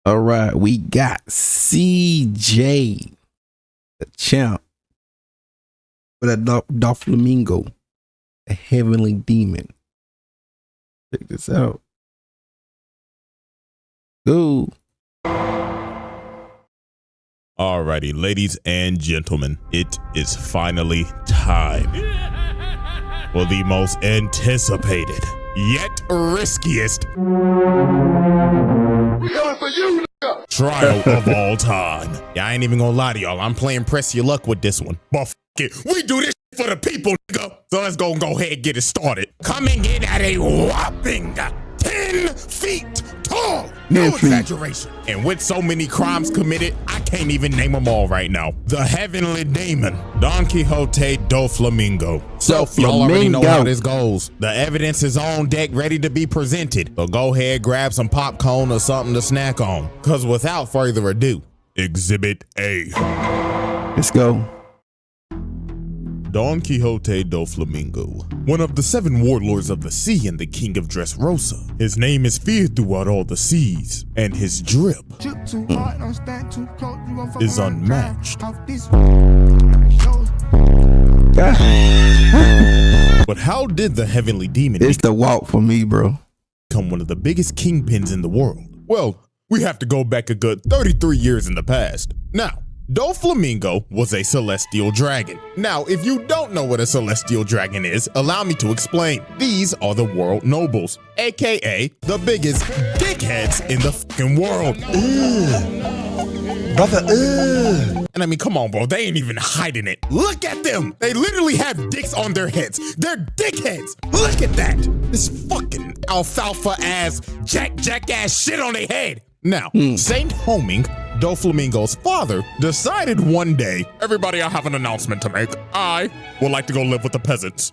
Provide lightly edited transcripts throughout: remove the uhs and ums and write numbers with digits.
All right, we got CJ, the champ, with a DOFLAMINGO, a heavenly demon. Check this out. Go. Alrighty, ladies and gentlemen, it is finally time for the most anticipated, yet riskiest trial of all time. Yeah, I ain't even gonna lie to y'all. I'm playing press your luck with this one. But f it, we do this for the people, nigga. So let's go ahead and get it started. Coming in at a whopping 10 feet tall. No exaggeration. And with so many crimes committed, I can't even name them all right now. The heavenly demon, Don Quixote DOFLAMINGO. So y'all already know how this goes. The evidence is on deck, ready to be presented. So go ahead, grab some popcorn or something to snack on. Cause without further ado, Exhibit A. Let's go. Don Quixote DOFLAMINGO, one of the 7 warlords of the sea and the king of Dressrosa. His name is feared throughout all the seas, and his drip is unmatched. But how did the heavenly demon It's the walk for me, bro. become one of the biggest kingpins in the world? Well, we have to go back a good 33 years in the past. Now, DOFLAMINGO was a celestial dragon. Now, if you don't know what a celestial dragon is, allow me to explain. These are the world nobles, aka the biggest dickheads in the fucking world. Brother, And I mean, come on, bro, they ain't even hiding it. Look at them. They literally have dicks on their heads. They're dickheads. Look at that. This fucking alfalfa ass, jackass shit on their head. Now, Saint Homing, DOFLAMINGO's father, decided one day, everybody, I have an announcement to make. I would like to go live with the peasants.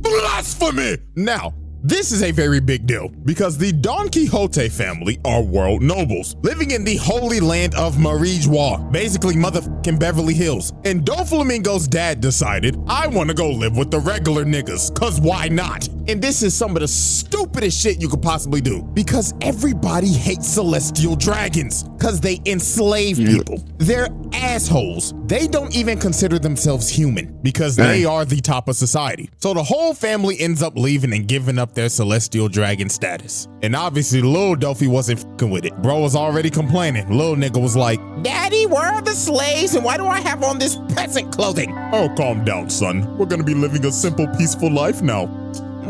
Blasphemy! Now, this is a very big deal because the Don Quixote family are world nobles living in the holy land of Marijois, basically motherfucking Beverly Hills. And DOFLAMINGO's dad decided, I want to go live with the regular niggas, cause why not? And this is some of the stupidest shit you could possibly do because everybody hates celestial dragons cause they enslave people. They're assholes. They don't even consider themselves human because they are the top of society. So the whole family ends up leaving and giving up their celestial dragon status. And obviously Lil Dofi wasn't fucking with it. Bro was already complaining. Lil nigga was like, Daddy, where are the slaves and why do I have on this peasant clothing? Oh, calm down, son. We're gonna be living a simple, peaceful life now.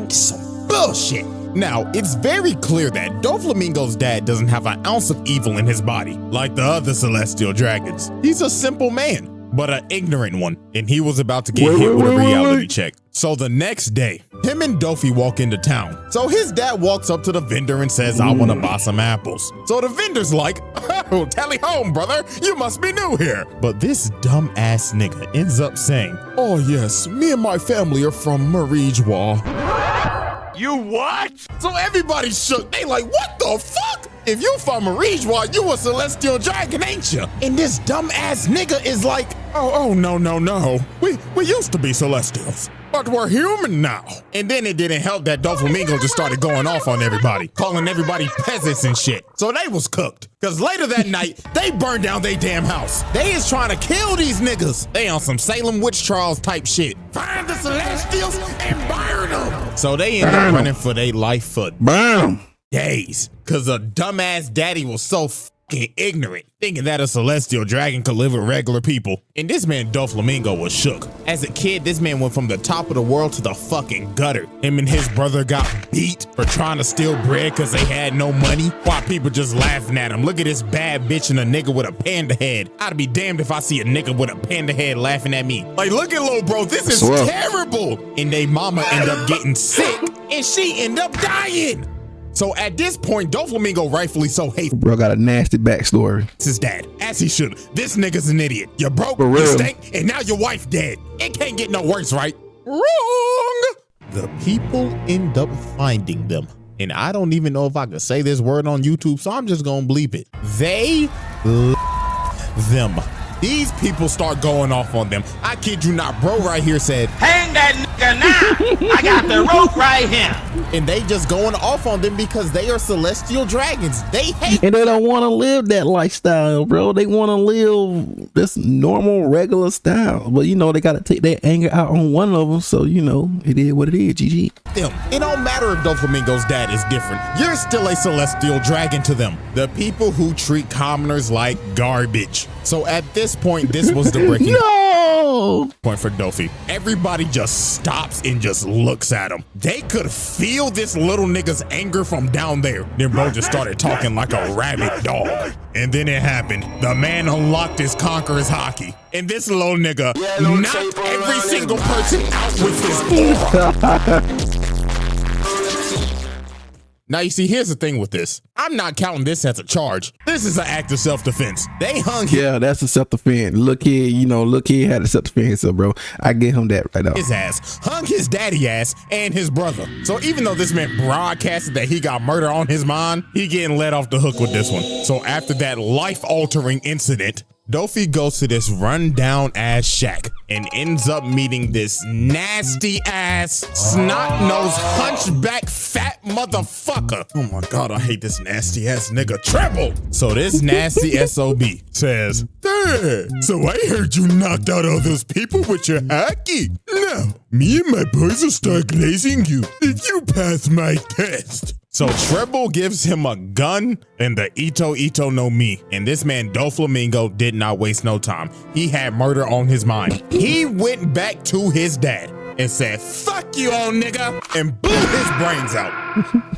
Some bullshit. Now, it's very clear that DOFLAMINGO's dad doesn't have an ounce of evil in his body, like the other celestial dragons. He's a simple man, but an ignorant one, and he was about to get hit with a reality check. So the next day, him and Dofi walk into town. So his dad walks up to the vendor and says, I want to buy some apples. So the vendor's like, oh, tally home, brother, you must be new here. But this dumb ass nigga ends up saying, oh yes, me and my family are from Marijois. You what? So everybody shook. They like, what the fuck? If you from Marijois, you a celestial dragon, ain't you? And this dumb ass nigga is like, oh, no. We used to be celestials, but we're human now. And then it didn't help that DOFLAMINGO just started going off on everybody, calling everybody peasants and shit. So they was cooked. Cause later that night, they burned down their damn house. They is trying to kill these niggas. They on some Salem witch trials type shit. Find the celestials and burn them. So they ended up running for their life for days. Cause a dumbass daddy was so fucking ignorant, thinking that a celestial dragon could live with regular people. And this man DOFLAMINGO was shook. As a kid, this man went from the top of the world to the fucking gutter. Him and his brother got beat for trying to steal bread cause they had no money, while people just laughing at him. Look at this bad bitch and a nigga with a panda head. I'd be damned if I see a nigga with a panda head laughing at me. Like, look at little bro, this is terrible. And they mama end up getting sick and she end up dying. So at this point, DOFLAMINGO rightfully so hates bro got a nasty backstory. His dad, as he should. This nigga's an idiot. You broke, you stink, and now your wife dead. It can't get no worse, right? Wrong! The people end up finding them. And I don't even know if I could say this word on YouTube, so I'm just gonna bleep it. They them. These people start going off on them. I kid you not, bro right here said, hang that now. I got the rope right here. And they just going off on them because they are celestial dragons. They hate. And they don't want to live that lifestyle, bro. They want to live this normal, regular style. But, you know, they got to take their anger out on one of them. So, you know, it is what it is, GG. Them. It don't matter if Doflamingo's dad is different. You're still a celestial dragon to them. The people who treat commoners like garbage. So at this point, this was the breaking point for Dofi. Everybody just stops and just looks at him. They could feel this little nigga's anger from down there. Then bro just started talking like a rabid dog. And then it happened. The man unlocked his conqueror's hockey. And this little nigga knocked every single person out with his aura. Now, you see, here's the thing with this. I'm not counting this as a charge. This is an act of self-defense. They hung him. Yeah, that's a self-defense. Look here, you know, look here had a self-defense, so bro, I get him that right now. His ass, hung his daddy ass and his brother. So even though this man broadcasted that he got murder on his mind, he getting let off the hook with this one. So after that life-altering incident, Dofi goes to this rundown ass shack and ends up meeting this nasty ass, snot-nosed, hunchback, fat motherfucker. Oh my God, I hate this nasty ass nigga, Treble. So this nasty SOB says, "Hey, so I heard you knocked out all those people with your hockey. Now, me and my boys will start glazing you if you pass my test." So Treble gives him a gun and the Ito Ito no Mi. And this man Doflamingo did not waste no time. He had murder on his mind. He went back to his dad and said, "Fuck you, old nigga," and blew his brains out.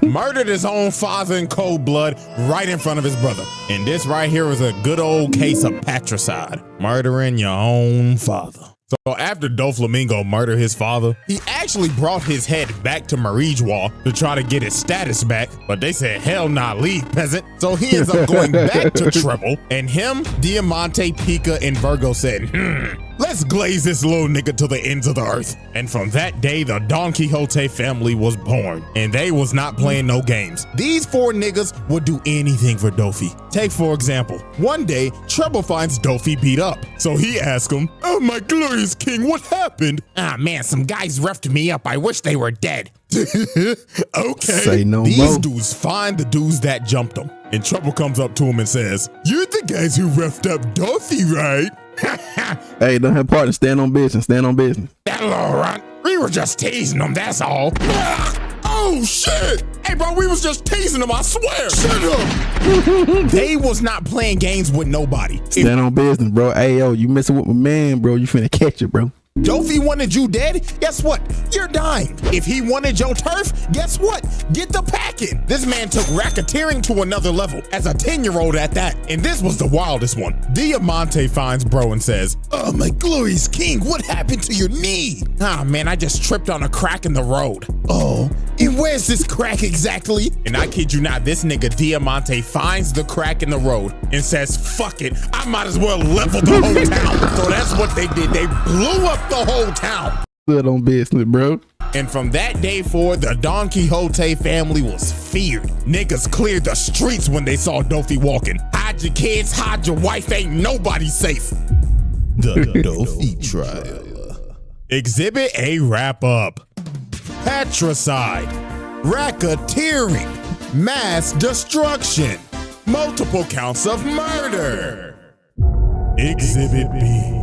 Murdered his own father in cold blood right in front of his brother. And this right here is a good old case of patricide. Murdering your own father. So after Doflamingo murdered his father, he actually brought his head back to Marijwa to try to get his status back, but they said, "Hell nah, leave, peasant." So he ends up going back to Treble, and him, Diamante, Pika, and Virgo said, "Let's glaze this little nigga to the ends of the earth." And from that day, the Don Quixote family was born, and they was not playing no games. These four niggas would do anything for Dofi. Take, for example, one day, Treble finds Dofi beat up. So he asks him, "Oh my glorious king, what happened?" "Ah man, some guys roughed me up. I wish they were dead." Okay. Say no These more. dudes find the dudes that jumped them. And Treble comes up to him and says, "You're the guys who roughed up Dofi, right?" Hey, don't have partner. Stand on business. Stand on business. That'll all right. We were just teasing them, that's all. Oh shit! Hey bro, we was just teasing them, I swear. Shut up. They was not playing games with nobody. Stand on business, bro. Hey, yo, you messing with my man, bro. You finna catch it, bro. Dofi wanted you dead, guess what? You're dying. If he wanted your turf, guess what? Get the packing. This man took racketeering to another level, as a 10-year-old at that. And this was the wildest one. Diamante finds bro and says, "Oh my glorious king, what happened to your knee?" "Ah man, I just tripped on a crack in the road." "Oh, and where's this crack exactly?" And I kid you not, this nigga Diamante finds the crack in the road and says, "Fuck it, I might as well level the whole town." So that's what they did. They blew up the whole town. Stood on business, bro. And from that day forward, the Don Quixote family was feared. Niggas cleared the streets when they saw Dofi walking. Hide your kids, hide your wife, ain't nobody safe. The Dofi trial. Exhibit A wrap up. Patricide, racketeering, mass destruction, multiple counts of murder. Exhibit B.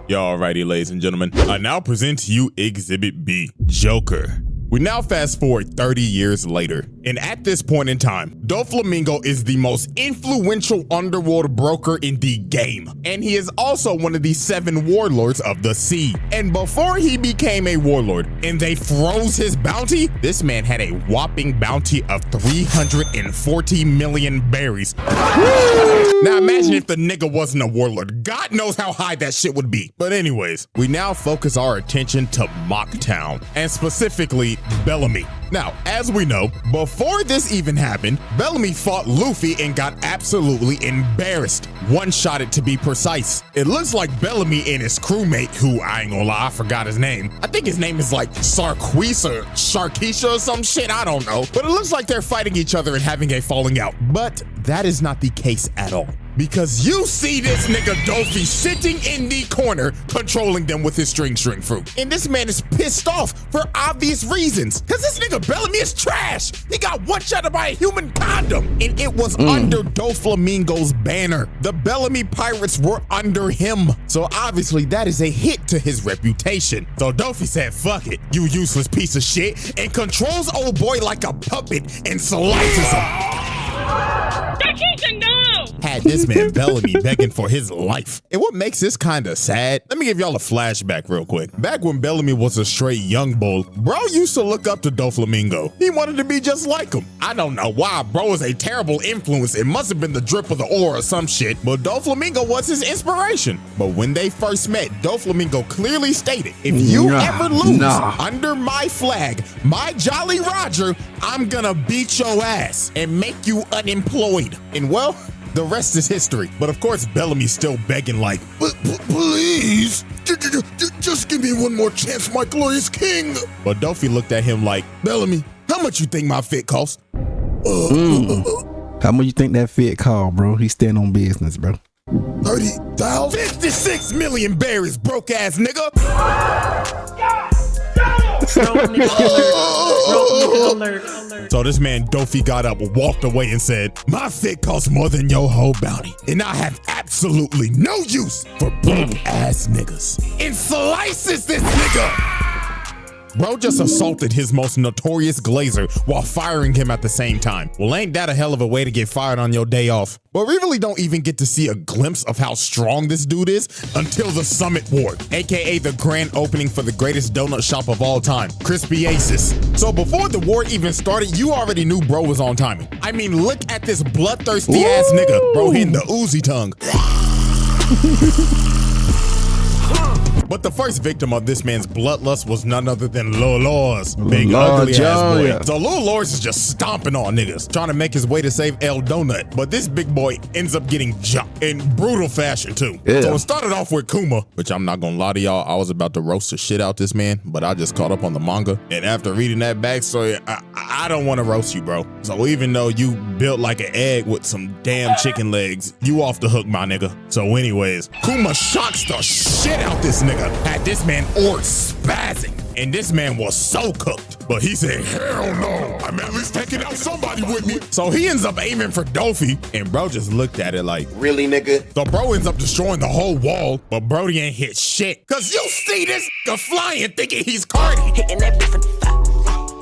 Y'all righty, ladies and gentlemen. I now present to you Exhibit B, Joker. We now fast forward 30 years later, and at this point in time, Doflamingo is the most influential underworld broker in the game, and he is also one of the 7 warlords of the sea. And before he became a warlord and they froze his bounty, this man had a whopping bounty of 340 million berries. Now imagine if the nigga wasn't a warlord. God knows how high that shit would be. But anyways, we now focus our attention to Mocktown, and specifically Bellamy. Now, as we know, before this even happened, Bellamy fought Luffy and got absolutely embarrassed. One-shotted to be precise. It looks like Bellamy and his crewmate, who I ain't gonna lie, I forgot his name. I think his name is like Sarquis or Sharkeisha or some shit, I don't know. But it looks like they're fighting each other and having a falling out. But that is not the case at all. Because you see this nigga Dofi sitting in the corner controlling them with his string fruit. And this man is pissed off for obvious reasons. Cause this nigga Bellamy is trash. He got one-shotted by a human condom. And it was under DOFLAMINGO's banner. The Bellamy pirates were under him. So obviously that is a hit to his reputation. So Dofi said, fuck it, you useless piece of shit, and controls old boy like a puppet and slices him. Had this man Bellamy begging for his life. And what makes this kind of sad, let me give y'all a flashback real quick. Back when Bellamy was a straight young bull, bro used to look up to DOFLAMINGO. He wanted to be just like him. I don't know why, bro was a terrible influence. It must have been the drip of the ore or some shit, but DOFLAMINGO was his inspiration. But when they first met, DOFLAMINGO clearly stated, if you ever lose under my flag, my Jolly Roger, I'm gonna beat your ass and make you unemployed. And well, the rest is history. But of course, Bellamy's still begging like, please, just give me one more chance, my glorious king. But Dofi looked at him like, Bellamy, how much you think my fit costs? How much you think that fit cost, bro? He stand on business, bro. 30,000? 56 million berries, broke ass nigga. So this man Dofi got up, walked away and said, my fit costs more than your whole bounty, and I have absolutely no use for broke ass niggas. And slices this nigga. Bro just assaulted his most notorious glazer while firing him at the same time. Well, ain't that a hell of a way to get fired on your day off? But we really don't even get to see a glimpse of how strong this dude is until the Summit War, aka the grand opening for the greatest donut shop of all time, Crispy Aces. So before the war even started, you already knew bro was on timing. I mean, look at this bloodthirsty ass nigga, bro hitting the Uzi tongue. But the first victim of this man's bloodlust was none other than Lil Lors, big ugly ass boy. So Lil Lors is just stomping on niggas, trying to make his way to save El Donut. But this big boy ends up getting jumped in brutal fashion too. Yeah. So it started off with Kuma, which I'm not gonna lie to y'all, I was about to roast the shit out this man, but I just caught up on the manga. And after reading that backstory, I don't want to roast you, bro. So even though you built like an egg with some damn chicken legs, you off the hook, my nigga. So anyways, Kuma shocks the shit out this nigga. Had this man or spazzing, and this man was so cooked. But he said, hell no, I'm at least taking out somebody with me. So he ends up aiming for Dofi, and bro just looked at it like, really, nigga? So bro ends up destroying the whole wall, but Brody ain't hit shit. Cause you see this nigga flying thinking he's Cardi. Hitting that different.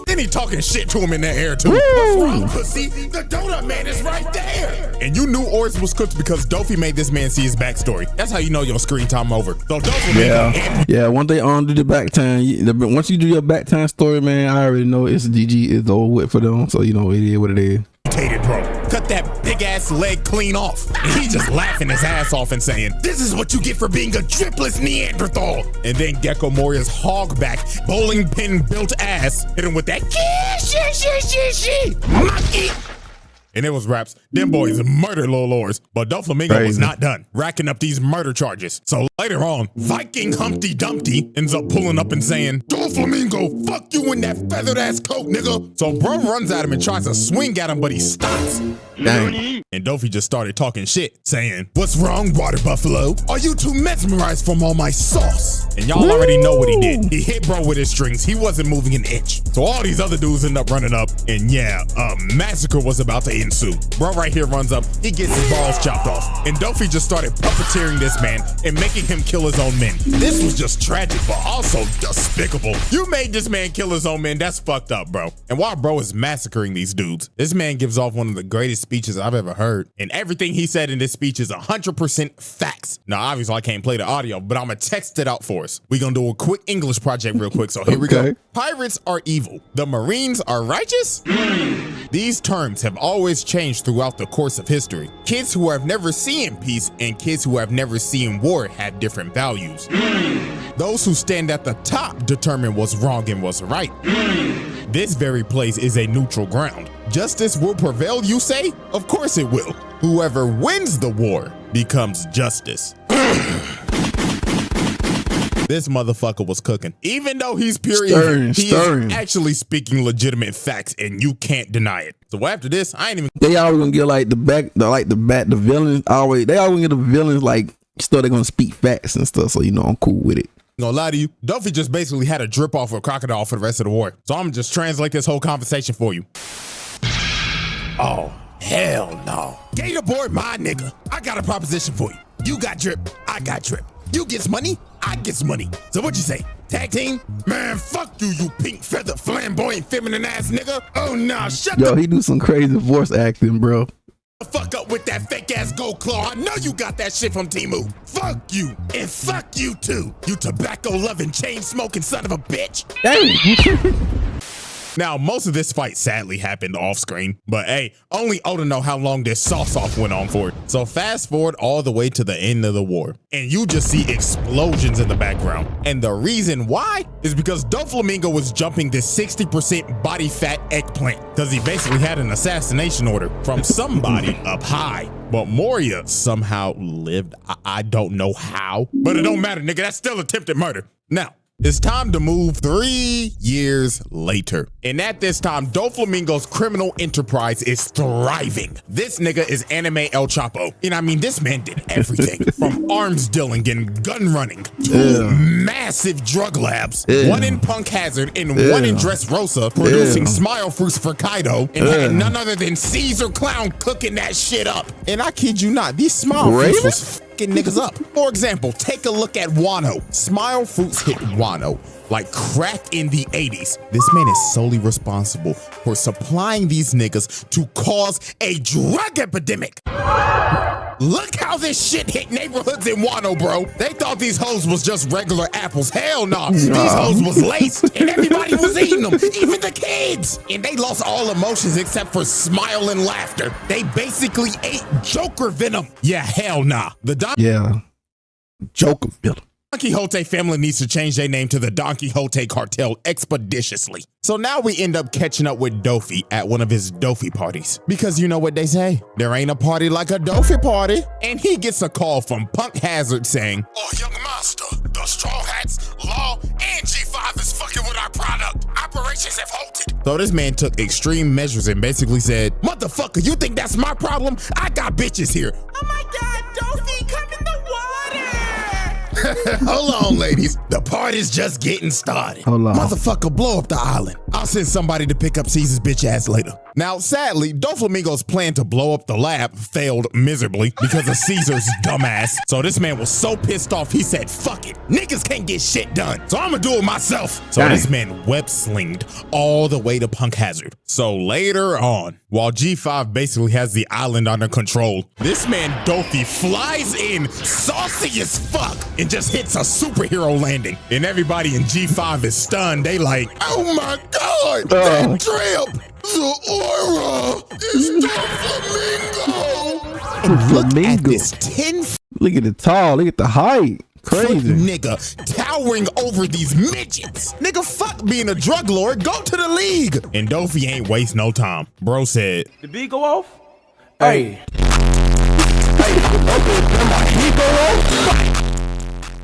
Then he talking shit to him in the air too. What's wrong, pussy? The donut man is right there. And you knew Oris was cooked because Dofi made this man see his backstory. That's how you know your screen time over. So Dofi yeah, once they do the back time, once you do your back time story, man, I already know it's GG is over with for them. So you know it is what it is. Bro, cut that big ass leg clean off. And he just laughing his ass off and saying, this is what you get for being a dripless Neanderthal. And then Gecko Moria's hogback, bowling pin built ass hit him with that monkey. And it was raps. Them boys murdered Lil Lors, but DOFLAMINGO was not done, racking up these murder charges. So later on, Viking Humpty Dumpty ends up pulling up and saying, DOFLAMINGO, fuck you in that feathered ass coat, nigga. So bro runs at him and tries to swing at him, but he stops. Dang. And Dofi just started talking shit, saying, what's wrong, water buffalo? Are you too mesmerized from all my sauce? And y'all already know what he did. He hit bro with his strings. He wasn't moving an inch. So all these other dudes end up running up, and yeah, a massacre was about to ensue. Bro right here runs up, he gets his balls chopped off, and Dofi just started puppeteering this man and making him kill his own men. This was just tragic, but also despicable. You made this man kill his own men, that's fucked up, bro. And while bro is massacring these dudes, this man gives off one of the greatest speeches I've ever heard, and everything he said in this speech is 100% facts. Now obviously I can't play the audio, but I'm gonna text it out for us. We're gonna do a quick English project real quick, so here we go. Pirates are evil, the Marines are righteous? These terms have always changed throughout the course of history. Kids who have never seen peace and kids who have never seen war have different values. Those who stand at the top determine what's wrong and what's right. This very place is a neutral ground. Justice will prevail, you say? Of course it will. Whoever wins the war becomes justice. This motherfucker was cooking. Even though he's pure evil, he is actually speaking legitimate facts, and you can't deny it. So after this, I ain't even. They always gonna get like the villains. They always get the villains like still they're gonna speak facts and stuff. So you know I'm cool with it. Gonna lie to you, Duffy just basically had a drip off of a crocodile for the rest of the war. So I'm gonna just translate this whole conversation for you. Oh, hell no. Gator boy, my nigga. I got a proposition for you. You got drip, I got drip. You gets money, I gets money. So what you say? Tag team? Man, fuck you, you pink feather flamboyant feminine ass nigga. Oh nah, shut Yo, he do some crazy voice acting, bro. the fuck up with that fake ass gold claw. I know you got that shit from Temu. Fuck you, and fuck you too. You tobacco loving, chain smoking son of a bitch. Hey. Now, most of this fight sadly happened off screen, but hey, only Oda know how long this sauce-off went on for. So fast forward all the way to the end of the war, and you just see explosions in the background. And the reason why is because DOFLAMINGO was jumping this 60% body fat eggplant, because he basically had an assassination order from somebody up high. But Moria somehow lived. I don't know how, but it don't matter, nigga. That's still attempted murder. Now, it's time to move 3 years later. And at this time, DOFLAMINGO's criminal enterprise is thriving. This nigga is anime El Chapo. And I mean, this man did everything from arms dealing and gun running to massive drug labs. One in Punk Hazard and one in Dressrosa, producing smile fruits for Kaido, and had none other than Caesar Clown cooking that shit up. And I kid you not, these smile fruits was fucking niggas up. For example, take a look at Wano. Smile fruits hit Wano like crack in the 80s. This man is solely responsible for supplying these niggas to cause a drug epidemic. Look how this shit hit neighborhoods in Wano, bro. They thought these hoes was just regular apples. Hell no. These hoes was laced and everybody was eating them, even the kids. And they lost all emotions except for smile and laughter. They basically ate Joker venom. Yeah, hell nah. Joker venom. Don Quixote family needs to change their name to the Don Quixote cartel expeditiously. So now we end up catching up with Dofi at one of his Dofi parties. Because you know what they say, there ain't a party like a Dofi party. And he gets a call from Punk Hazard saying, "Oh, young master, the Straw Hats, Law, and G5 is fucking with our product. Operations have halted." So this man took extreme measures and basically said, "Motherfucker, you think that's my problem? I got bitches here." Oh my God, Dofi, come in the water. Hold on, ladies. The party's just getting started. Hold on. Motherfucker, blow up the island. I'll send somebody to pick up Caesar's bitch ass later. Now, sadly, DOFLAMINGO's plan to blow up the lab failed miserably because of Caesar's dumbass. So this man was so pissed off, he said, "Fuck it. Niggas can't get shit done. So I'ma do it myself." So this man web slinged all the way to Punk Hazard. So later on, while G5 basically has the island under control, this man Dofi flies in saucy as fuck and just hits a superhero landing. And everybody in G5 is stunned. They like, "Oh my God, that drip! The aura is DOFLAMINGO!" Look at this 10 Look at the tall, look at the height. Crazy nigga towering over these midgets. Nigga, fuck being a drug lord, go to the league. And Dofi ain't waste no time. Bro said, The beat go off? Hey.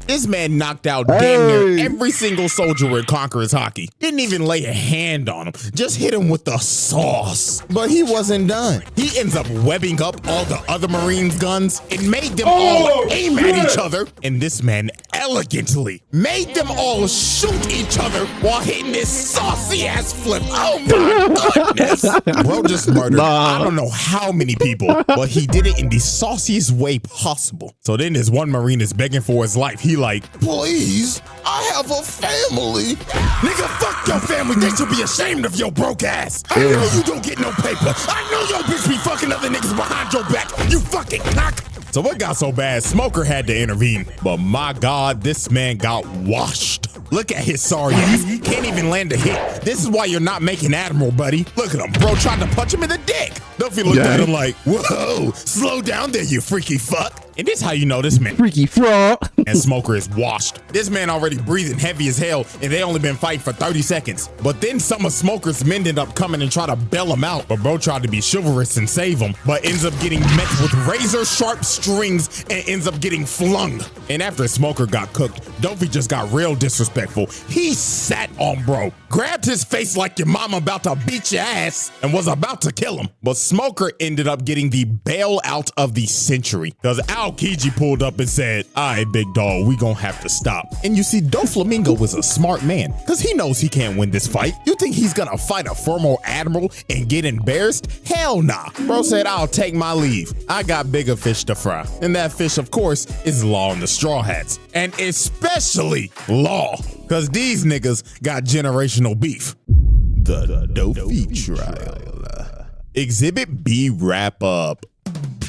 this man knocked out damn near every single soldier with Conqueror's Hockey. Didn't even lay a hand on him, just hit him with the sauce. But he wasn't done. He ends up webbing up all the other Marines' guns and made them all aim at each other. And this man elegantly made them all shoot each other while hitting this saucy ass flip. Oh my goodness. Bro just murdered I don't know how many people, but he did it in the sauciest way possible. So then this one Marine is begging for his life. He like, "Please, I have a family." Nigga, fuck your family. They should be ashamed of your broke ass. I know you don't get no paper. I know your bitch be fucking other niggas behind your back. You fucking cock. So what got so bad, Smoker had to intervene. But my God, this man got washed. Look at his sorry ass. He can't even land a hit. This is why you're not making Admiral, buddy. Look at him. Bro tried to punch him in the dick. Duffy looked at him like, whoa, slow down there, you freaky fuck. And this how you know this man. Freaky frog. And Smoker is washed. This man already breathing heavy as hell, and they only been fighting for 30 seconds. But then some of Smoker's men end up coming and try to bail him out. But bro tried to be chivalrous and save him, but ends up getting met with razor sharp strings and ends up getting flung. And after Smoker got cooked, Dopey just got real disrespectful. He sat on bro, grabbed his face like your mama about to beat your ass, and was about to kill him. But Smoker ended up getting the bailout of the century, because Aokiji pulled up and said, all right, big dog, we gonna have to stop. And you see, DOFLAMINGO was a smart man, because he knows he can't win this fight. You think he's gonna fight a former admiral and get embarrassed? Hell nah. Bro said, I'll take my leave. I got bigger fish to fry. And that fish, of course, is Law and the Straw Hats. And especially Law, because these niggas got generational beef. The Dopey trial. Exhibit B wrap up.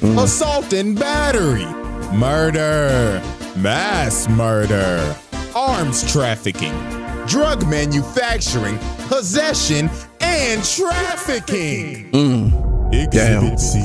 Assault and battery, murder, mass murder, arms trafficking, drug manufacturing, possession, and trafficking. Exhibit C.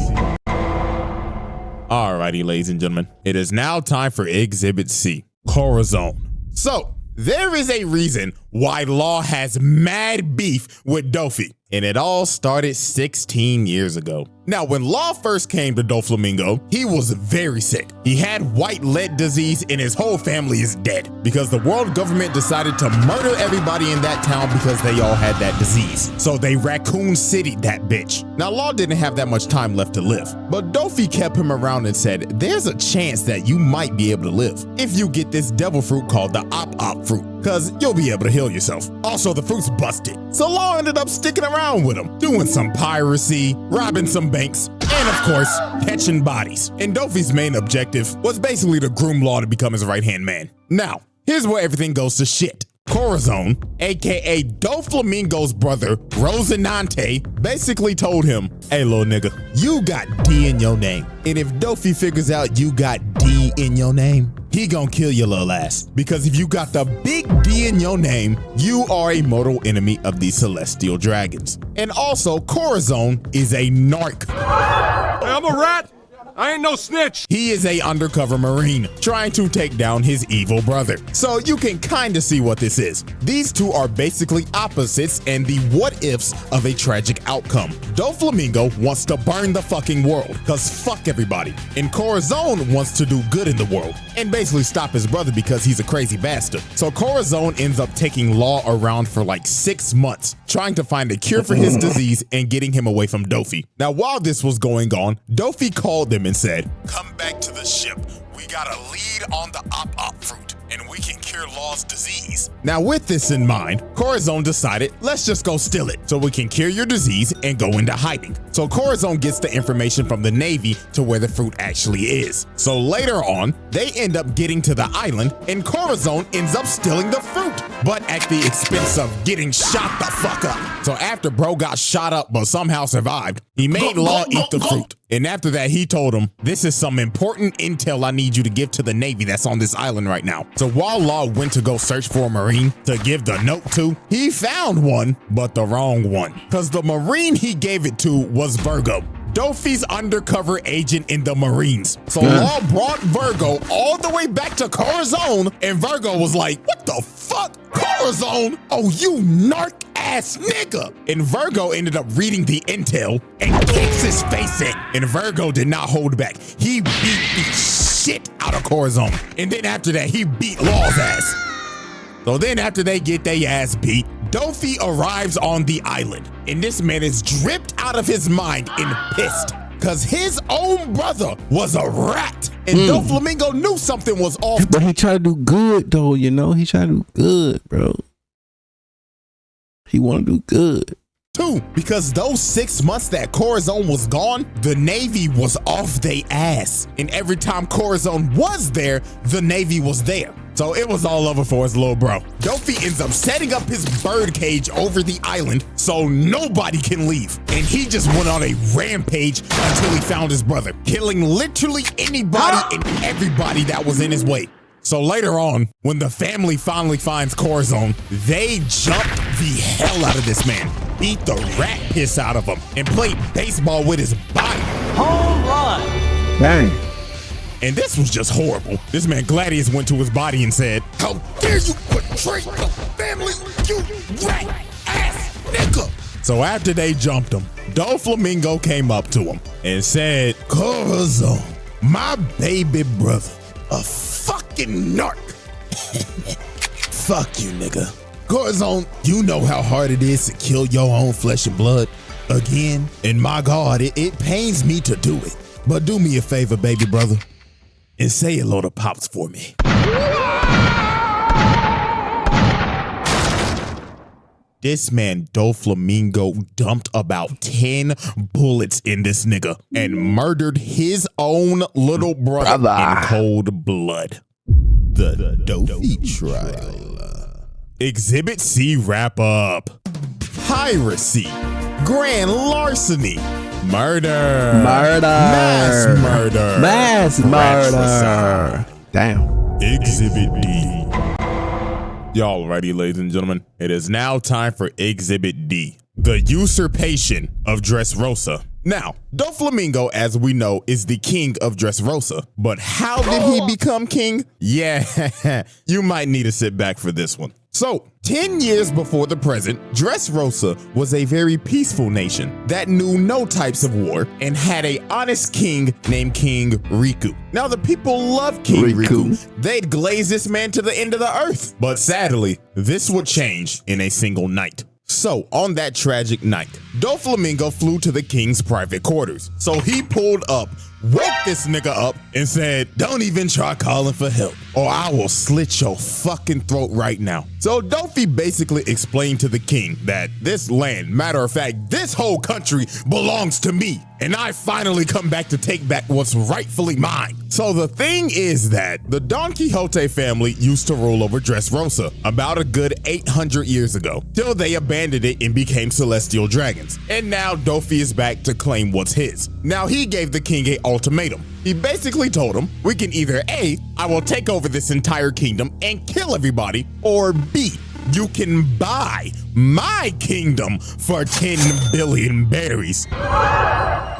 Alrighty, ladies and gentlemen, it is now time for Exhibit C, Corazon. So, there is a reason why Law has mad beef with Dofi, and it all started 16 years ago. Now, when Law first came to DOFLAMINGO, he was very sick. He had white lead disease and his whole family is dead because the world government decided to murder everybody in that town because they all had that disease. So they Raccoon City'd that bitch. Now, Law didn't have that much time left to live, but Dofi kept him around and said, there's a chance that you might be able to live if you get this devil fruit called the Op fruit, because you'll be able to heal yourself. Also, the fruit's busted. So Law ended up sticking around with him, doing some piracy, robbing some banks, and of course, catching bodies. And Dofi's main objective was basically to groom Law to become his right-hand man. Now, here's where everything goes to shit. Corazon, aka DOFLAMINGO's brother, Rosinante, basically told him, hey little nigga, you got D in your name. And if Dofi figures out you got D in your name, he gonna kill your little ass. Because if you got the big D in your name, you are a mortal enemy of the celestial dragons. And also, Corazon is a narc. Hey, I'm a rat. I ain't no snitch. He is a undercover Marine trying to take down his evil brother. So you can kind of see what this is. These two are basically opposites and the what ifs of a tragic outcome. DOFLAMINGO wants to burn the fucking world, cause fuck everybody. And Corazon wants to do good in the world and basically stop his brother because he's a crazy bastard. So Corazon ends up taking Law around for like 6 months, trying to find a cure for his disease and getting him away from Dofi. Now, while this was going on, Dofi called them and said, come back to the ship. We got a lead on the Op fruit, and we can cure Law's disease. Now, with this in mind, Corazon decided, let's just go steal it so we can cure your disease and go into hiding. So Corazon gets the information from the Navy to where the fruit actually is. So later on, they end up getting to the island and Corazon ends up stealing the fruit, but at the expense of getting shot the fuck up. So after bro got shot up but somehow survived, he made Law eat the fruit. And after that, he told him, this is some important intel I need you to give to the Navy that's on this island right now. So while Law went to go search for a Marine to give the note to, he found one, but the wrong one. Because the Marine he gave it to was Virgo, Dofi's undercover agent in the Marines. So Law brought Virgo all the way back to Corazon, and Virgo was like, what the fuck? Corazon? Oh, you narc ass nigga. And Virgo ended up reading the intel and kicks his face in. And Virgo did not hold back. He beat the shit out of Corazon. And then after that, he beat Law's ass. So then after they get their ass beat, Dofi arrives on the island. And this man is dripped out of his mind and pissed, because his own brother was a rat. And DOFLAMINGO knew something was off. But he tried to do good though, you know? He tried to do good, bro. He want to do good. Too, because those 6 months that Corazon was gone, the Navy was off they ass. And every time Corazon was there, the Navy was there. So it was all over for his little bro. Dofi ends up setting up his bird cage over the island so nobody can leave. And he just went on a rampage until he found his brother, killing literally anybody and everybody that was in his way. So later on, when the family finally finds Corazon, they jumped the hell out of this man, beat the rat piss out of him, and played baseball with his body. Home run. Dang. And this was just horrible. This man Gladius went to his body and said, "How dare you betray the family, you rat ass nigga." So after they jumped him, DOFLAMINGO came up to him and said, "Corazon, my baby brother, a fucking narc." Fuck you, nigga. Corazon, you know how hard it is to kill your own flesh and blood. Again, and my God, it pains me to do it. But do me a favor, baby brother, and say hello to Pops for me. This man DOFLAMINGO dumped about 10 bullets in this nigga and murdered his own little brother in cold blood. The Dofi trial. Exhibit C wrap up. Piracy, grand larceny, murder, mass murder. Damn. Exhibit D. Y'all ready, ladies and gentlemen? It is now time for Exhibit D, the usurpation of Dressrosa. Now, DOFLAMINGO, as we know, is the king of Dressrosa. But how did he become king? Yeah, you might need to sit back for this one. So, 10 years before the present, Dressrosa was a very peaceful nation that knew no types of war and had an honest king named King Riku. Now, the people loved King Riku. They'd glaze this man to the end of the earth. But sadly, this would change in a single night. So, on that tragic night, DOFLAMINGO flew to the king's private quarters. So he pulled up, woke this nigga up, and said, "Don't even try calling for help, or I will slit your fucking throat right now." So Dofi basically explained to the king that this land, matter of fact, this whole country belongs to me, and I finally come back to take back what's rightfully mine. So the thing is that the Don Quixote family used to rule over Dressrosa about a good 800 years ago, till they abandoned it and became celestial dragons. And now Dofi is back to claim what's his. Now he gave the king an ultimatum. He basically told him, we can either A, I will take over this entire kingdom and kill everybody, or B, you can buy my kingdom for 10 billion berries.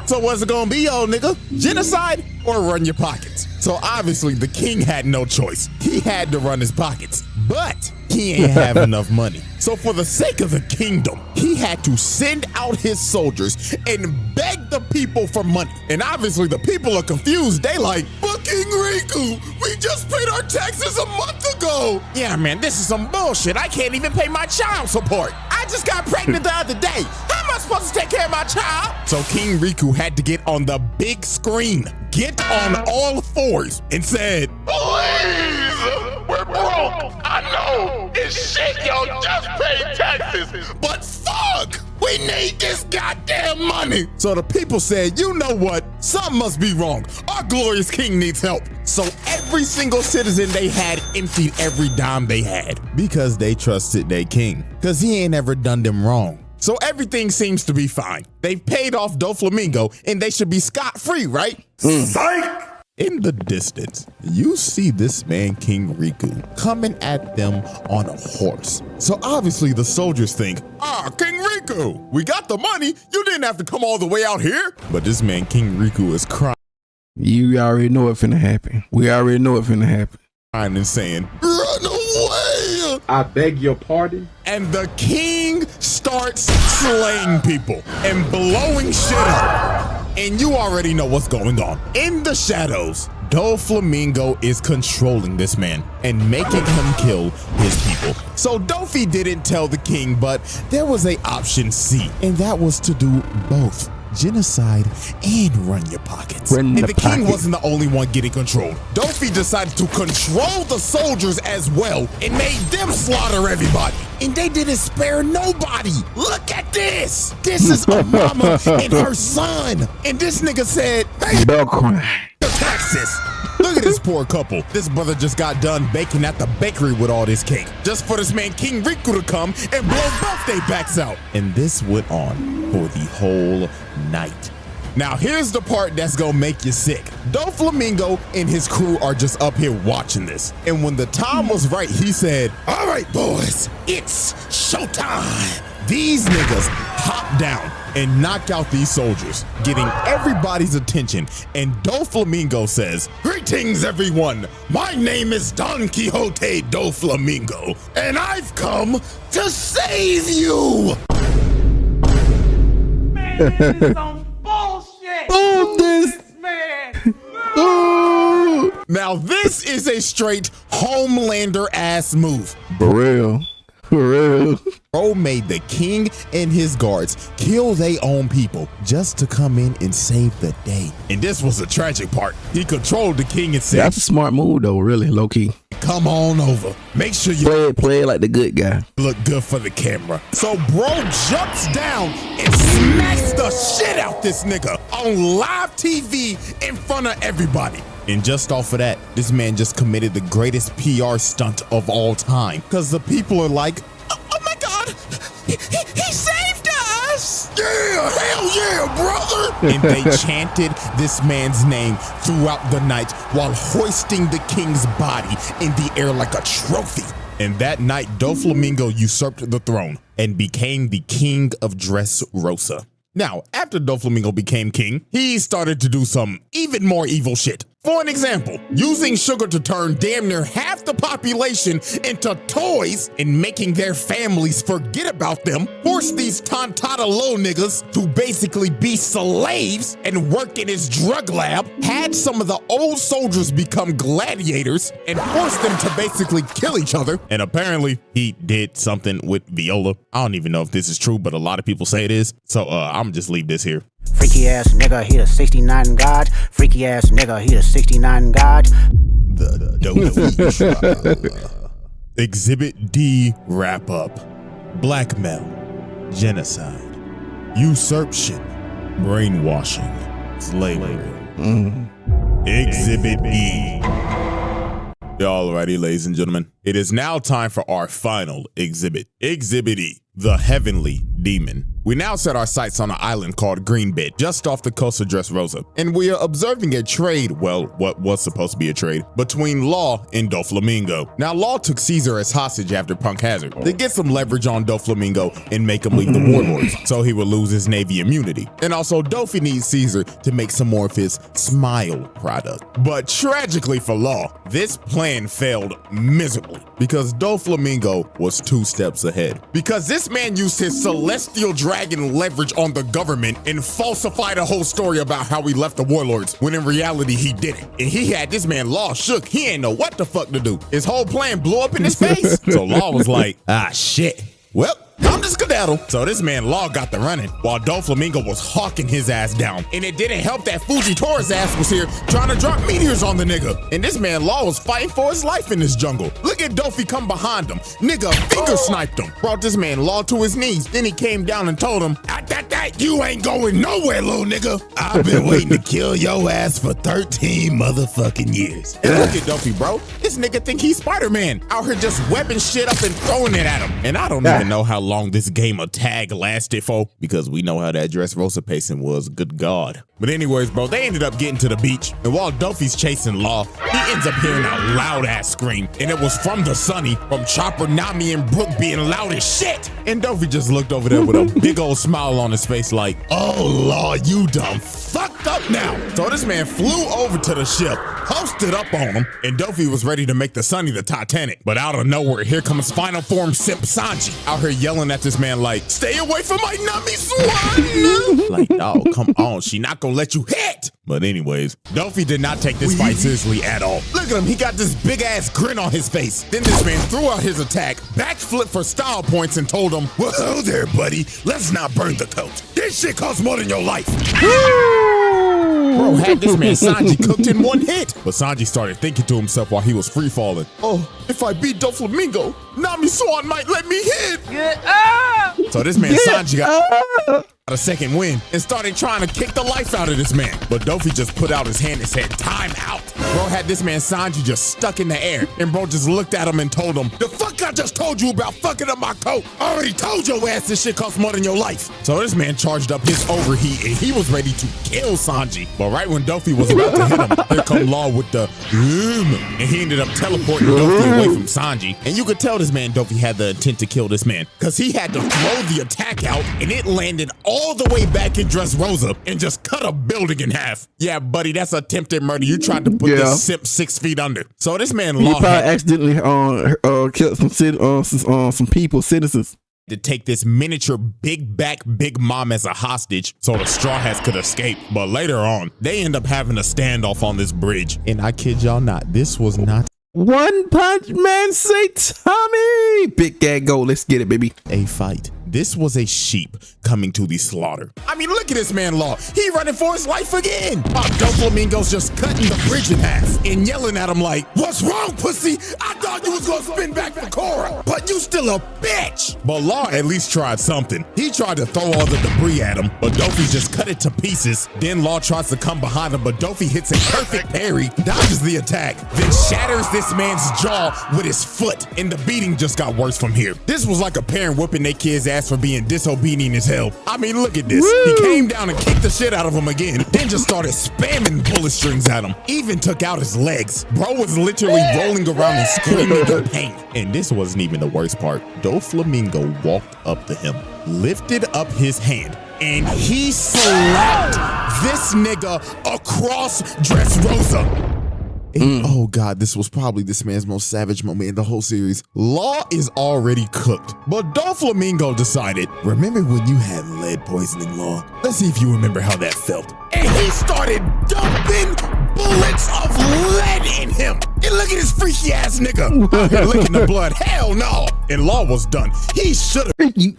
So what's it gonna be, old nigga? Genocide or run your pockets? So obviously the king had no choice. He had to run his pockets, but he ain't have enough money. So for the sake of the kingdom, he had to send out his soldiers and beg the people for money. And obviously the people are confused. They like, but King Riku, we just paid our taxes a month ago. Yeah, man, this is some bullshit. I can't even pay my child support. I just got pregnant the other day. How am I supposed to take care of my child? So King Riku had to get on the big screen, get on all fours, and said, please, we're broke. I know it's shit, y'all just paid taxes, but fuck, we need this goddamn money. So the people said, you know what? Something must be wrong. Our glorious king needs help. So every single citizen they had emptied every dime they had because they trusted their king, because he ain't ever done them wrong. So everything seems to be fine. They've paid off DOFLAMINGO and they should be scot-free, right? Psych! In the distance, you see this man, King Riku, coming at them on a horse. So obviously the soldiers think, King Riku, we got the money. You didn't have to come all the way out here. But this man, King Riku, is crying. You already know it finna happen. We already know it finna happen. And saying, run away! I beg your pardon? And the king starts slaying people and blowing shit up. And you already know what's going on. In the shadows, DOFLAMINGO is controlling this man and making him kill his people. So Dofi didn't tell the king, but there was an option C, and that was to do both. Genocide and run your pockets. And the king wasn't the only one getting controlled. Dofi decided to control the soldiers as well and made them slaughter everybody. And they didn't spare nobody. Look at this. This is a mama and her son. And this nigga said, hey, taxes. Look at this poor couple. This brother just got done baking at the bakery with all this cake, just for this man King Riku to come and blow both their backs out. And this went on for the whole night. Now here's the part that's gonna make you sick. DOFLAMINGO and his crew are just up here watching this. And when the time was right, he said, "All right, boys, it's showtime." These niggas hop down and knock out these soldiers, getting everybody's attention. And DOFLAMINGO says, "Greetings, everyone. My name is Don Quixote DOFLAMINGO, and I've come to save you." Man, this is some bullshit. Boom this. Man. Ooh. Now this is a straight Homelander ass move. For real. For real. Bro made the king and his guards kill their own people just to come in and save the day. And this was the tragic part. He controlled the king and said, That's a smart move though, really, low key. "Come on over. Make sure you Play it like the good guy. look good for the camera." So bro jumps down and smacks the shit out this nigga on live TV in front of everybody. And just off of that, this man just committed the greatest PR stunt of all time. Because the people are like, oh my God, he saved us. Yeah, hell yeah, brother. And they chanted this man's name throughout the night while hoisting the king's body in the air like a trophy. And that night, DOFLAMINGO usurped the throne and became the king of Dressrosa. Now, after DOFLAMINGO became king, he started to do some even more evil shit. For an example, using sugar to turn damn near half the population into toys and making their families forget about them, forced these tontata low niggas to basically be slaves and work in his drug lab, had some of the old soldiers become gladiators, and forced them to basically kill each other. And apparently, he did something with Viola. I don't even know if this is true, but a lot of people say it is. So I'm just leave this here. Freaky ass nigga, he the 69 God. Freaky ass nigga, he the 69 God. The Dodo trial. Exhibit D wrap up. Blackmail, genocide, usurpation, brainwashing, slavery. Exhibit E. Alrighty, ladies and gentlemen, it is now time for our final exhibit. Exhibit E, the Heavenly Demon. We now set our sights on an island called Greenbed, just off the coast of Dressrosa, and we are observing a trade, well, what was supposed to be a trade, between Law and DOFLAMINGO. Now, Law took Caesar as hostage after Punk Hazard to get some leverage on DOFLAMINGO and make him leave the warlords, so he would lose his Navy immunity. And also, Dofi needs Caesar to make some more of his Smile product. But tragically for Law, this plan failed miserably because DOFLAMINGO was 2 steps ahead. Because this man used his celestial dragon leverage on the government and falsified a whole story about how he left the warlords when in reality he didn't. And he had this man Law shook. He ain't know what the fuck to do. His whole plan blew up in his face. So Law was like, ah shit. Well, I'm just skedaddle. So this man Law got the running while DOFLAMINGO was hawking his ass down. And it didn't help that Fujitori's ass was here trying to drop meteors on the nigga. And this man Law was fighting for his life in this jungle. Look at Dofi come behind him. Nigga finger sniped him. Brought this man Law to his knees. Then he came down and told him, you ain't going nowhere, little nigga. I've been waiting to kill your ass for 13 motherfucking years. And look at Dofi, bro. This nigga think he's Spider-Man. Out here just webbing shit up and throwing it at him. And I don't even know how long this game of tag lasted for, because we know how that Dressrosa pacing was, good God. But anyways, bro, they ended up getting to the beach, and while Dofi's chasing Law, he ends up hearing a loud ass scream, and it was from the Sunny, from Chopper, Nami, and Brooke being loud as shit. And Dofi just looked over there with a big old smile on his face like, oh Law, you done fucked up now. So this man flew over to the ship, posted up on him, and Dofi was ready to make the Sunny the Titanic. But out of nowhere, here comes Final Form Simp Sanji, out here yelling at this man like, stay away from my Nami Swan. Like, dog, come on, she not gonna let you hit. But anyways, Dofi did not take this fight seriously at all. Look at him, he got this big ass grin on his face. Then this man threw out his attack, backflip for style points, and told him, well, hello there, buddy. Let's not burn the coat. This shit costs more than your life. Bro had this man Sanji cooked in 1 hit. But Sanji started thinking to himself while he was free falling, oh, if I beat DOFLAMINGO, Nami Swan might let me hit. Get up! So this man Sanji got a second win and started trying to kick the life out of this man. But Dofi just put out his hand and said, time out. Bro had this man Sanji just stuck in the air. And bro just looked at him and told him, the fuck I just told you about fucking up my coat. I already told your ass this shit costs more than your life. So this man charged up his overheat and he was ready to kill Sanji. But right when Dofi was about to hit him, here come Law with the and he ended up teleporting Dofi away from Sanji. And you could tell this man Dofi had the intent to kill this man because he had to throw the attack out and it landed all the way back in Dressrosa and just cut a building in half. Yeah, buddy, that's attempted murder. You tried to put this simp 6 feet under. So this man Law probably accidentally killed some people, citizens. To take this miniature big back Big Mom as a hostage so the Straw Hats could escape. But later on, they end up having a standoff on this bridge. And I kid y'all not, this was not One Punch Man say Tommy. Big gag go. Let's get it, baby. a fight. This was a sheep coming to the slaughter. I mean, look at this man Law. He running for his life again. DOFLAMINGO's just cutting the bridge in half and yelling at him like, what's wrong, pussy? I thought you was gonna spin back for Korra, but you still a bitch. But Law at least tried something. He tried to throw all the debris at him, but Dofi just cut it to pieces. Then Law tries to come behind him, but Dofi hits a perfect parry, dodges the attack, then shatters this man's jaw with his foot. And the beating just got worse from here. This was like a parent whooping their kid's ass for being disobedient as hell. I mean, look at this. Woo! He came down and kicked the shit out of him again, then just started spamming bullet strings at him. Even took out his legs. Bro was literally rolling around and screaming in pain. And this wasn't even the worst part. DOFLAMINGO walked up to him, lifted up his hand, and he slapped this nigga across Dressrosa. Oh God, this was probably this man's most savage moment in the whole series. Law is already cooked, but DOFLAMINGO decided, remember when you had lead poisoning, Law? Let's see if you remember how that felt. And he started dumping bullets of lead in him. And look at this freaky ass nigga out here licking the blood. Hell no. And Law was done. He should have been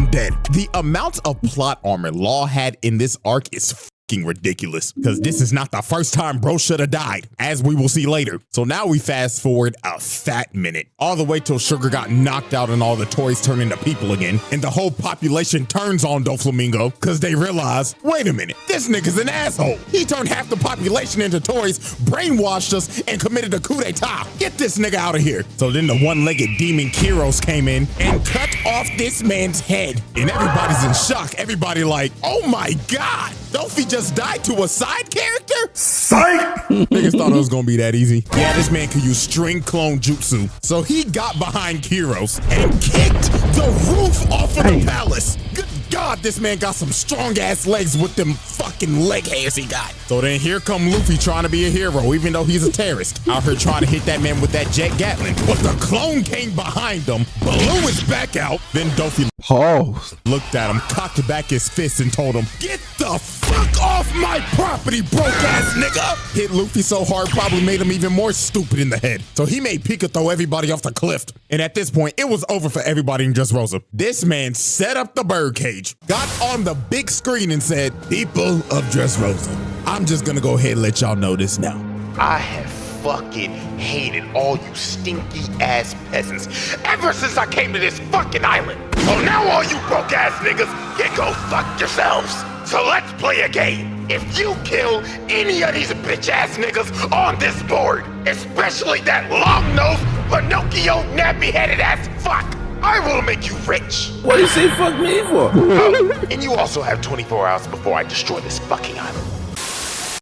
dead. The amount of plot armor Law had in this arc is ridiculous, because this is not the first time bro should have died, as we will see later. So now we fast forward a fat minute, all the way till Sugar got knocked out and all the toys turn into people again, and the whole population turns on DOFLAMINGO because they realize, wait a minute, this nigga's an asshole. He turned half the population into toys, brainwashed us, and committed a coup d'etat. Get this nigga out of here. So then the one-legged demon Kyros came in and cut off this man's head, and everybody's in shock. Everybody like, oh my God, Dofi just died to a side character? Psych! Niggas thought it was gonna be that easy. Yeah, this man could use string clone jutsu. So he got behind Kyros and kicked the roof off of the palace. Good God, this man got some strong ass legs with them fucking leg hairs he got. So then here come Luffy trying to be a hero, even though he's a terrorist. Out here trying to hit that man with that jet Gatling. But the clone came behind him, blew his back out. Then Dofi looked at him, cocked back his fist and told him, get the fuck off my property, broke ass nigga. Hit Luffy so hard, probably made him even more stupid in the head. So he made Pika throw everybody off the cliff. And at this point, it was over for everybody in Dressrosa. This man set up the birdcage, got on the big screen and said, people of Dressrosa, I'm just gonna go ahead and let y'all know this now. I have fucking hated all you stinky ass peasants ever since I came to this fucking island. So now all you broke ass niggas, you go fuck yourselves. So let's play a game. If you kill any of these bitch ass niggas on this board, especially that long-nosed, Pinocchio, nappy-headed ass fuck, I will make you rich. What did you say fuck me for? Oh, and you also have 24 hours before I destroy this fucking island.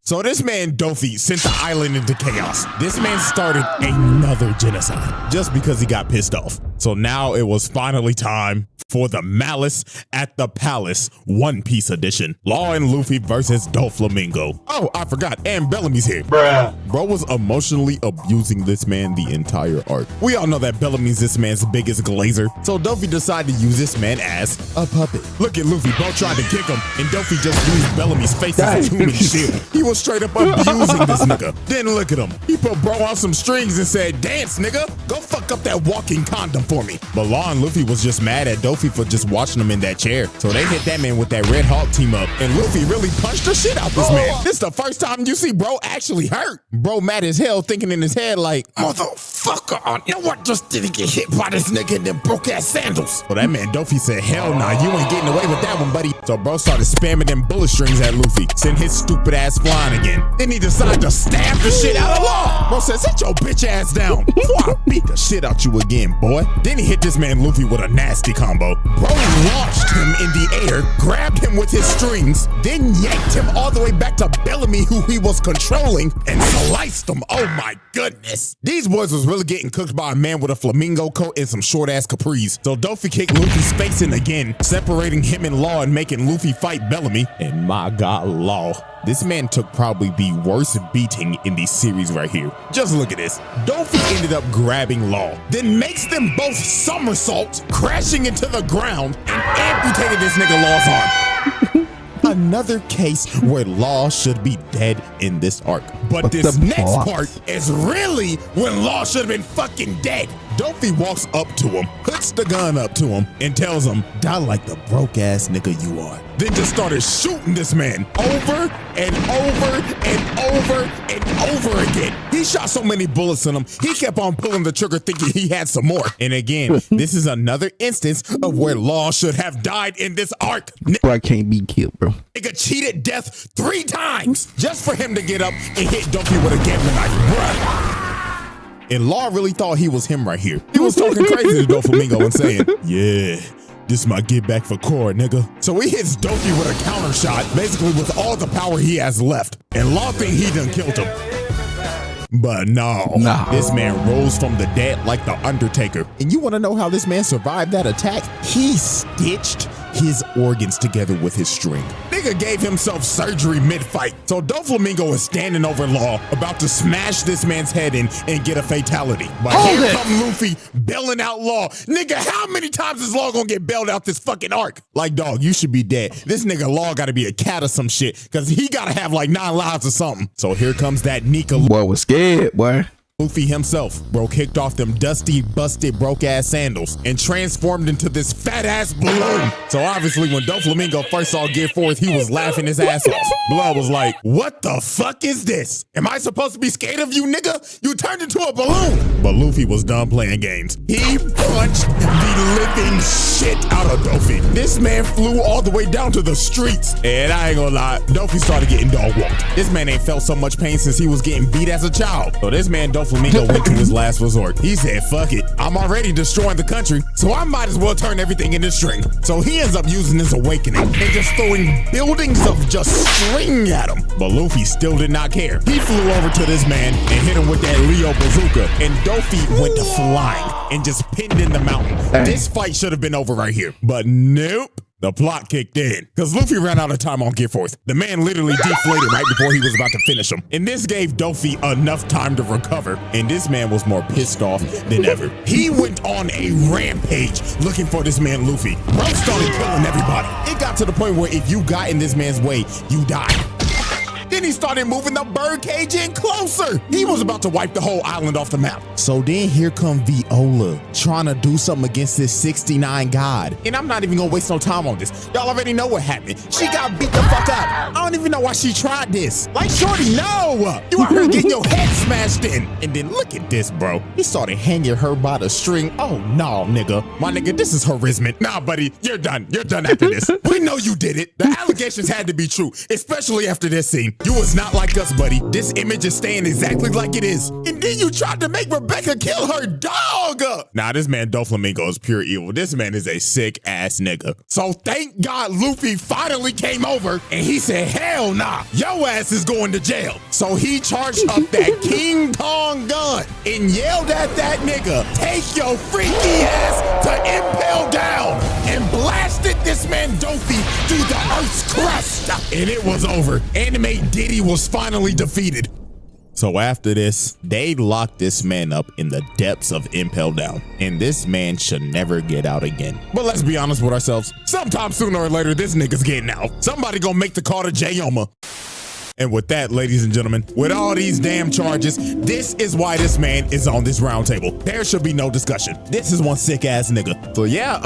So this man Dofi sent the island into chaos. This man started another genocide just because he got pissed off. So now it was finally time for the Malice at the Palace One Piece edition. Law and Luffy versus DOFLAMINGO. Oh, I forgot, and Bellamy's here. Bruh. Bro was emotionally abusing this man the entire arc. We all know that Bellamy's this man's biggest glazer, so Dofi decided to use this man as a puppet. Look at Luffy, bro tried to kick him, and Dofi just used Bellamy's face as a human shield. He was straight up abusing this nigga. Then look at him. He put bro on some strings and said, dance, nigga. Go fuck up that walking condom for me. But Law and Luffy was just mad at Dofi for just watching him in that chair. So they hit that man with that Red Hawk team up. And Luffy really punched the shit out this man. This is the first time you see bro actually hurt. Bro mad as hell thinking in his head like, motherfucker, you know what? Just didn't get hit by this nigga in them broke ass sandals. Well, that man Dofi said, hell nah, you ain't getting away with that one, buddy. So bro started spamming them bullet strings at Luffy. Send his stupid ass flying again. Then he decided to stab the shit out of Law. Bro said, sit your bitch ass down before I beat the shit out you again, boy. Then he hit this man Luffy with a nasty combo. Bro launched him in the air, grabbed him with his strings, then yanked him all the way back to Bellamy, who he was controlling, and sliced him. Oh my goodness. These boys was really getting cooked by a man with a flamingo coat and some short ass capris. So Dofi kicked Luffy's face in again, separating him and Law and making Luffy fight Bellamy. And my God, Law. This man took probably the worst beating in the series right here. Just look at this. Dofi ended up grabbing Law, then makes them both somersaults, crashing into the ground, and amputated this nigga Law's arm. Another case where Law should be dead in this arc. But this next part is really when Law should have been fucking dead. Dofi walks up to him, puts the gun up to him, and tells him, die like the broke ass nigga you are. Then just started shooting this man over and over and over and over again. He shot so many bullets in him, he kept on pulling the trigger thinking he had some more. And again, this is another instance of where Law should have died in this arc. I can't be killed, bro. Nigga cheated death 3 times just for him to get up and hit Dofi with a gambling knife, bruh. And Law really thought he was him right here. He was talking crazy to DOFLAMINGO and saying, yeah, this my get back for Core, nigga. So he hits Dofi with a counter shot, basically with all the power he has left. And Law think he done killed him. But no, this man rose from the dead like the Undertaker. And you want to know how this man survived that attack? He stitched his organs together with his string. Nigga gave himself surgery mid-fight. So DOFLAMINGO is standing over Law, about to smash this man's head in and get a fatality. But here come Luffy bailing out Law. Nigga, how many times is Law gonna get bailed out this fucking arc? Like, dog, you should be dead. This nigga Law gotta be a cat or some shit, because he gotta have like 9 lives or something. So here comes that Nika. Boy was scared, boy. Luffy himself, bro, kicked off them dusty, busted, broke-ass sandals and transformed into this fat-ass balloon. So obviously when DOFLAMINGO first saw Gear 4, he was laughing his ass off. Blood was like, what the fuck is this? Am I supposed to be scared of you, nigga? You turned into a balloon. But Luffy was done playing games. He punched the living shit out of Dofi. This man flew all the way down to the streets. And I ain't gonna lie, Dofi started getting dog-walked. This man ain't felt so much pain since he was getting beat as a child. So this man DOFLAMINGO went to his last resort. He said, fuck it, I'm already destroying the country, so I might as well turn everything into string. So he ends up using his awakening and just throwing buildings of just string at him. But Luffy still did not care. He flew over to this man and hit him with that Leo bazooka, and Dofi went to flying and just pinned in the mountain. This fight should have been over right here, but nope. The plot kicked in, because Luffy ran out of time on Gear 4. The man literally deflated right before he was about to finish him. And this gave Dofi enough time to recover, and this man was more pissed off than ever. He went on a rampage looking for this man Luffy. Bro started killing everybody. It got to the point where if you got in this man's way, you died. Then he started moving the birdcage in closer. He was about to wipe the whole island off the map. So then here come Viola trying to do something against this 69 god. And I'm not even gonna waste no time on this. Y'all already know what happened. She got beat the fuck up. I don't even know why she tried this. Like, shorty, no! You out here getting your head smashed in. And then look at this, bro. He started hanging her by the string. Oh, no, nigga. My nigga, this is harassment. Nah, buddy, you're done. You're done after this. We know you did it. The allegations had to be true, especially after this scene. You was not like us, buddy. This image is staying exactly like it is. And then you tried to make Rebecca kill her dog. Nah, this man DOFLAMINGO is pure evil. This man is a sick ass nigga. So thank God Luffy finally came over and he said, hell nah, your ass is going to jail. So he charged up that King Kong gun and yelled at that nigga, take your freaky ass to Impel Down, and blasted this man Dofi through the earth's crust. And it was over. Anime Diddy was finally defeated. So after this, they locked this man up in the depths of Impel Down, and this man should never get out again. But let's be honest with ourselves, sometime sooner or later, this nigga's getting out. Somebody gonna make the call to Jayoma. And with that, ladies and gentlemen, with all these damn charges, this is why this man is on this round table. There should be no discussion. This is one sick ass nigga. So yeah,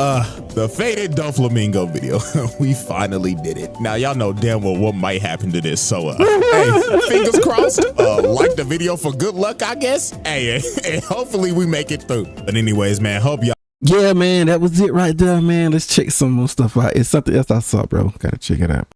the faded DOFLAMINGO video. We finally did it. Now y'all know damn well what might happen to this. So hey, fingers crossed. Like the video for good luck, I guess. Hey, and hopefully we make it through. But anyways, man, hope y'all. Yeah, man, that was it right there, man. Let's check some more stuff out. It's something else I saw, bro. Gotta check it out.